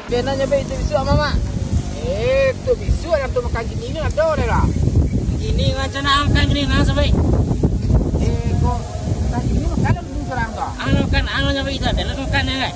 Dia nanya baik tu bisu mama. Tu bisu nak tu makan gini ni ada lah. Gini macam nak makan gini nang sampai. Kok makan gini makan lu serang tu. Anu kan anu nya baik tu, dah makan ya kan.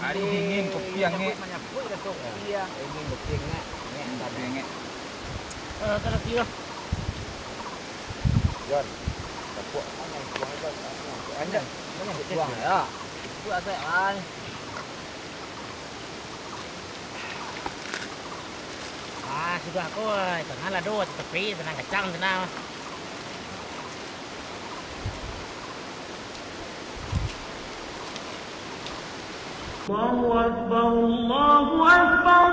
Hari ingin kopi yang ngek. Iya, ingin kopi yang ngek. Kopi yang ngek. Kalau kira. Jon, dapat mana buang itu? Anda, mana buang ya? Itu ada an. Sudah aku tengah lah dua tapi tenang kacang tenang. Allahu Akbar, Allahu Akbar,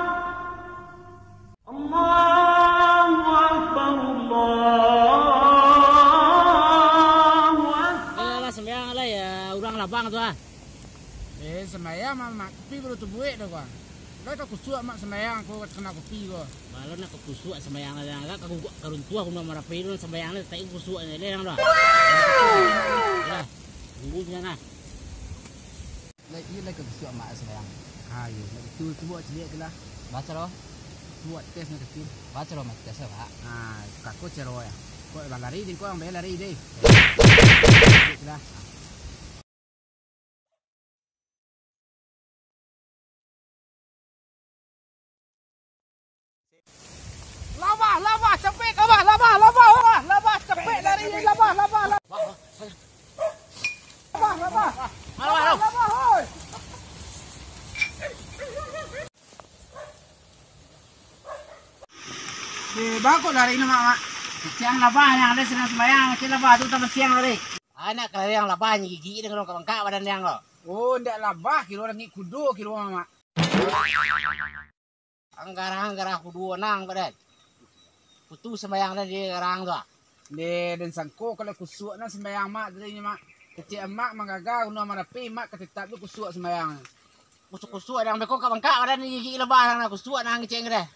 Allahu Akbar, Allahu Akbar. Lah sembahyang lah ya, urang labang tu ah. Sembahyang mak kopi baru tu buat dah gua. Dah tak kusuk mak sembahyang aku kena kopi gua. Balon nak kusuk sembahyang lah agak aku karun tua aku nak marapi dulu sembahyang lah tak kusuk ni leh dah. Ya. Tunggu sana. Lagi kusuk mak sembahyang. Ya, itu buat celik kelah. Baca loh. Buat tes nak kecil. Baca loh mak tes apa? Kakak cero ya. Kau lari di kau ambil lari deh. Kelah. Laba, cepet abah, laba, cepet lari ni laba. Laba, hoi. Bagus lari ni mak. Siang labah yang ada senang sembahyang, kecil labah tu tambah siang lari. Anak kalau yang labah gigi dengan orang bangka badan yang lo. Oh, ndak labah kilo lagi kudu kilo mak. Anggarah kudu nang badan. Putu sembahyang dah di garang tu. Dan sangko kalau kusuk na sembahyang mak dari mak. Kecil emak mengagar guna marapi mak ketetap tu kusuk sembahyang. Kusuk yang bekok ka bangka badan gigi labah nang kusuk nang kecil ngere.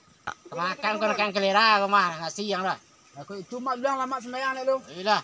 Makan kau nak kelera kau mah ngasih yang dah. Aku itu mak bilang lama sembahyang nak lu. Ayolah.